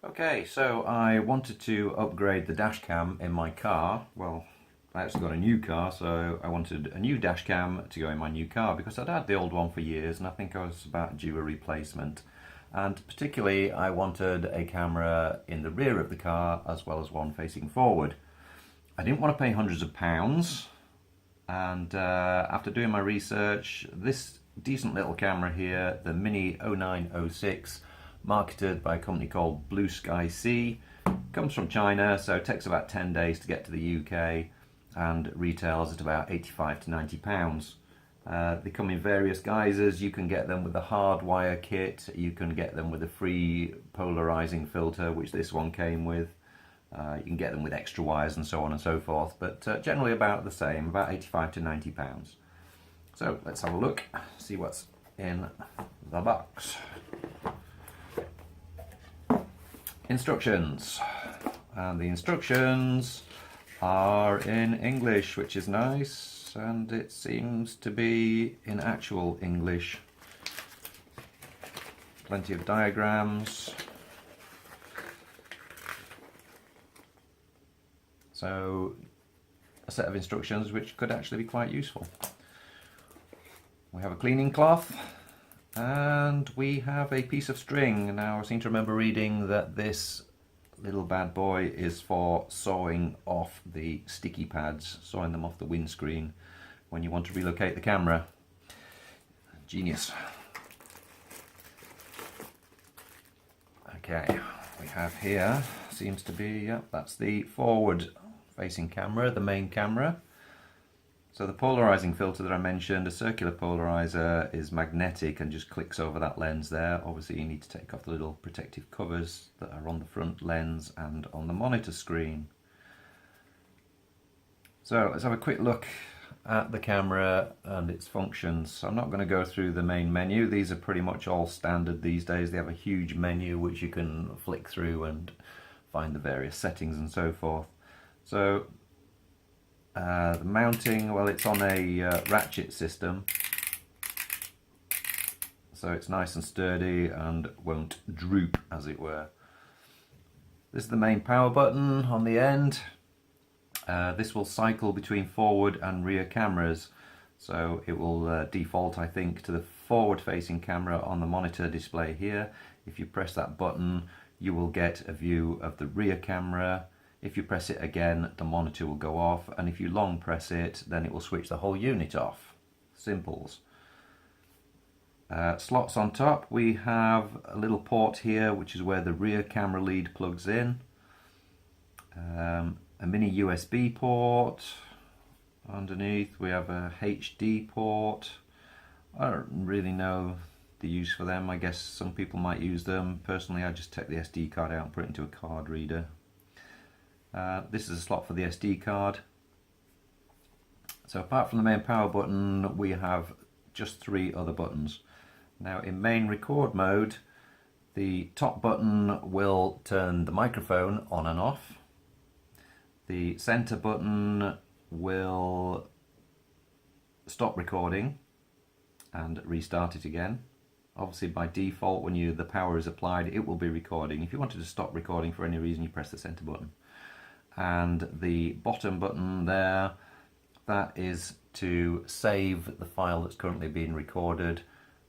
Okay, so I wanted to upgrade the dash cam in my car. Well, I actually got a new car, so I wanted a new dash cam to go in my new car because I'd had the old one for years and I think I was about due a replacement. And particularly, I wanted a camera in the rear of the car as well as one facing forward. I didn't want to pay hundreds of pounds, and after doing my research, this decent little camera here, the Mini 0906, marketed by a company called Blue Sky C, comes from China, so it takes about 10 days to get to the UK and retails at about 85 to 90 pounds. They come in various guises. You can get them with a hardwire kit, you can get them with a free polarizing filter, which this one came with. You can get them with extra wires and so on and so forth, but generally about the same, about 85 to 90 pounds. So let's have a look, see what's in the box. Instructions, and the instructions are in English, which is nice, and it seems to be in actual English. Plenty of diagrams. So a set of instructions which could actually be quite useful. We have a cleaning cloth and we have a piece of string. Now I seem to remember reading that this little bad boy is for sawing off the sticky pads, sawing them off the windscreen when you want to relocate the camera. Genius. Okay, we have here, seems to be, yep, that's the forward facing camera, the main camera. So the polarizing filter that I mentioned, a circular polarizer, is magnetic and just clicks over that lens there. Obviously you need to take off the little protective covers that are on the front lens and on the monitor screen. So let's have a quick look at the camera and its functions. So I'm not going to go through the main menu. These are pretty much all standard these days. They have a huge menu which you can flick through and find the various settings and so forth. So the mounting, well, it's on a ratchet system, so it's nice and sturdy and won't droop, as it were. This is the main power button on the end. This will cycle between forward and rear cameras, so it will default, I think, to the forward facing camera on the monitor display here. If you press that button, you will get a view of the rear camera. If you press it again, the monitor will go off, and if you long press it, then it will switch the whole unit off. Simples. Slots on top, we have a little port here, which is where the rear camera lead plugs in. A mini USB port. Underneath we have a HD port. I don't really know the use for them. I guess some people might use them. Personally, I just take the SD card out and put it into a card reader. This is a slot for the SD card. So apart from the main power button, we have just 3 other buttons. Now in main record mode, the top button will turn the microphone on and off. The center button will stop recording and restart it again. Obviously by default, when the power is applied, it will be recording. If you wanted to stop recording for any reason, you press the center button. And the bottom button there, that is to save the file that's currently being recorded.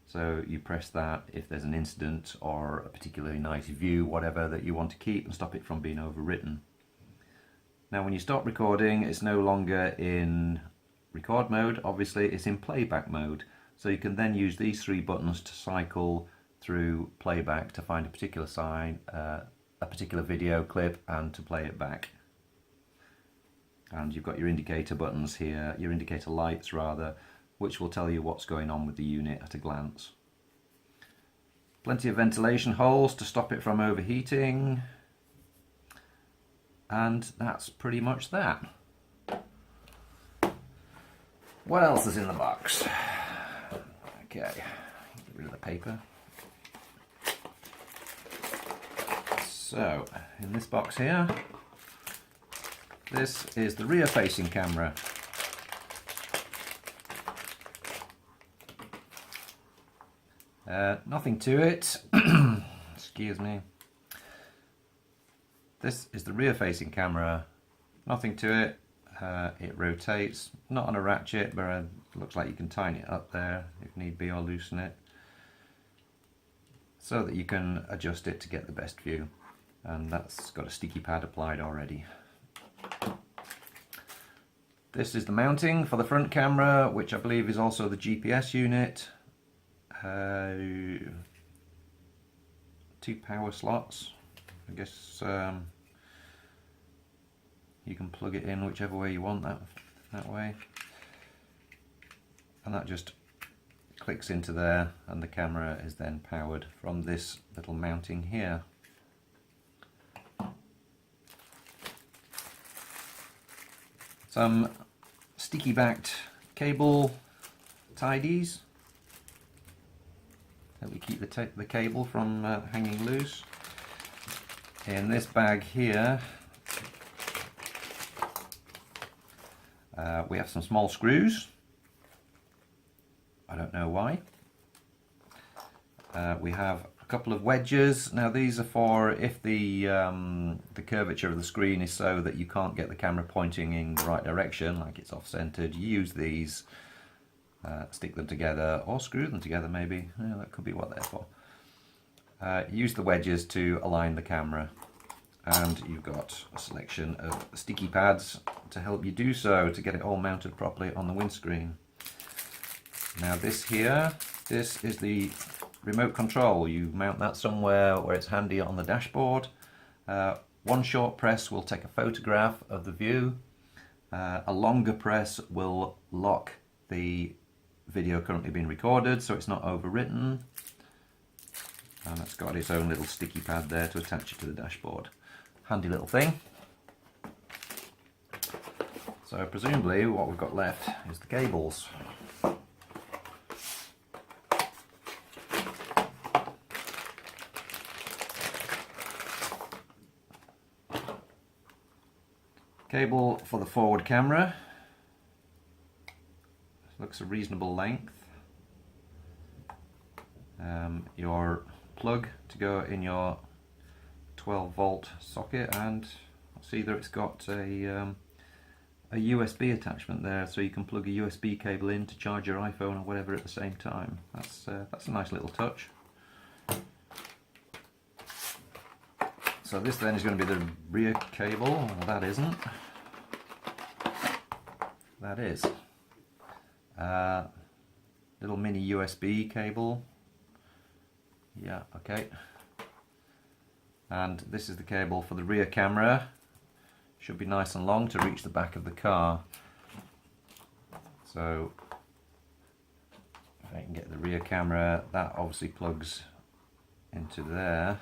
So you press that if there's an incident or a particularly nice view, whatever, that you want to keep and stop it from being overwritten. Now when you stop recording, it's no longer in record mode, obviously it's in playback mode. So you can then use these 3 buttons to cycle through playback to find a particular sign, a particular video clip, and to play it back. And you've got your indicator buttons here, your indicator lights rather, which will tell you what's going on with the unit at a glance. Plenty of ventilation holes to stop it from overheating. And that's pretty much that. What else is in the box? Okay, get rid of the paper. So, in this box here, this is the rear facing camera. Nothing to it, excuse me. This is the rear facing camera, nothing to it. It rotates, not on a ratchet, but it looks like you can tighten it up there if need be, or loosen it, so that you can adjust it to get the best view. And that's got a sticky pad applied already. This is the mounting for the front camera, which I believe is also the GPS unit. 2 power slots. I guess you can plug it in whichever way you want that way. And that just clicks into there, and the camera is then powered from this little mounting here. Some sticky backed cable tidies that we keep the cable from hanging loose. In this bag here we have some small screws. I don't know why. We have a couple of wedges. Now these are for if the curvature of the screen is so that you can't get the camera pointing in the right direction, like it's off-centered. You use these, stick them together, or screw them together maybe. Yeah, that could be what they're for. Use the wedges to align the camera, and you've got a selection of sticky pads to help you do so, to get it all mounted properly on the windscreen. Now this here, this is the remote control. You mount that somewhere where it's handy on the dashboard. One short press will take a photograph of the view. A longer press will lock the video currently being recorded so it's not overwritten. And it's got its own little sticky pad there to attach it to the dashboard. Handy little thing. So presumably what we've got left is the cables. Cable for the forward camera. Looks a reasonable length. Your plug to go in your 12-volt socket, and I'll see that it's got a USB attachment there, so you can plug a USB cable in to charge your iPhone or whatever at the same time. That's a nice little touch. So this then is going to be the rear cable. Well, that isn't. That is. Little mini USB cable. Yeah, okay. And this is the cable for the rear camera. Should be nice and long to reach the back of the car. So if I can get the rear camera, that obviously plugs into there.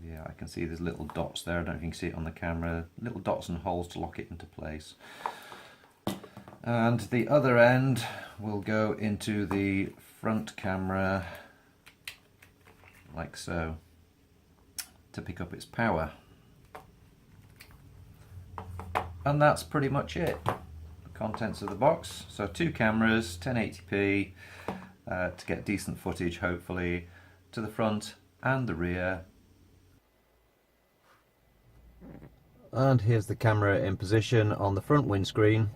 Yeah, I can see there's little dots there. I don't know if you can see it on the camera. Little dots and holes to lock it into place. And the other end will go into the front camera, like so, to pick up its power. And that's pretty much it. The contents of the box. So 2 cameras, 1080p, to get decent footage hopefully, to the front and the rear. And here's the camera in position on the front windscreen,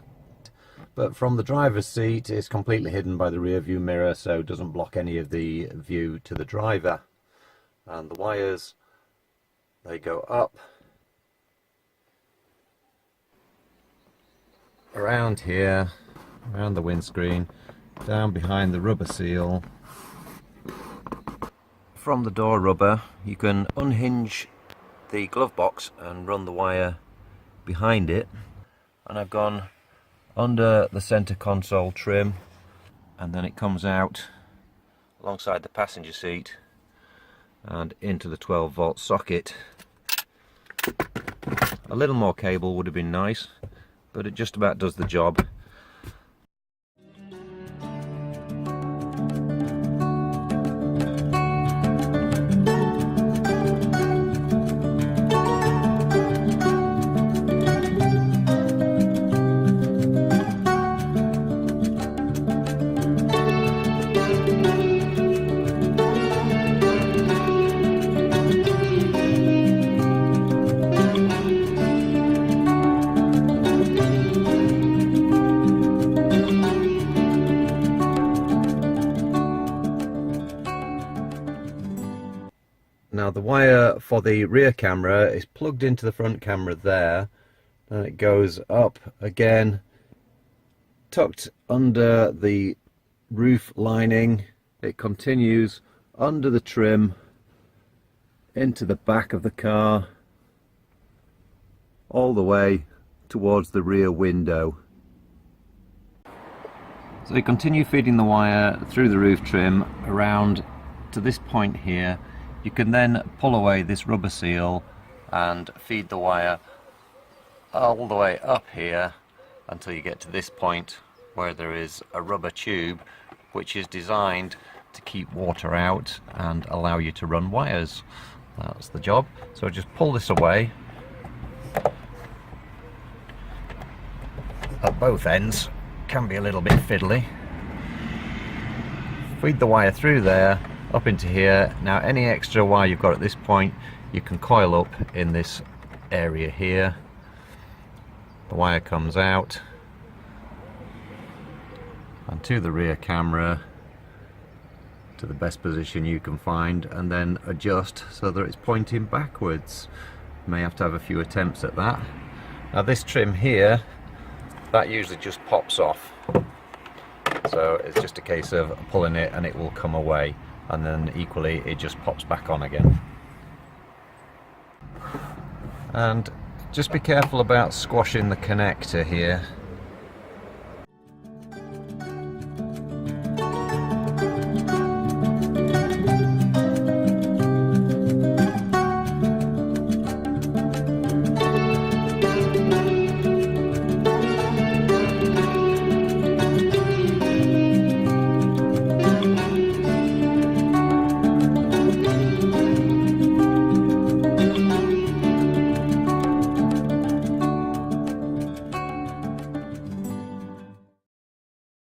but from the driver's seat it's completely hidden by the rear view mirror, so it doesn't block any of the view to the driver. And the wires, they go up around here, around the windscreen, down behind the rubber seal. From the door rubber you can unhinge the glove box and run the wire behind it, and I've gone under the center console trim, and then it comes out alongside the passenger seat and into the 12-volt socket. A little more cable would have been nice, but it just about does the job. Now the wire for the rear camera is plugged into the front camera there, and it goes up again, tucked under the roof lining. It continues under the trim into the back of the car, all the way towards the rear window. So you continue feeding the wire through the roof trim around to this point here. You can then pull away this rubber seal and feed the wire all the way up here until you get to this point where there is a rubber tube which is designed to keep water out and allow you to run wires. That's the job. So just pull this away at both ends. Can be a little bit fiddly. Feed the wire through there up into here. Now any extra wire you've got at this point you can coil up in this area here. The wire comes out and to the rear camera to the best position you can find, and then adjust so that it's pointing backwards. You may have to have a few attempts at that. Now this trim here, that usually just pops off, so it's just a case of pulling it and it will come away, and then equally it just pops back on again. And just be careful about squashing the connector here.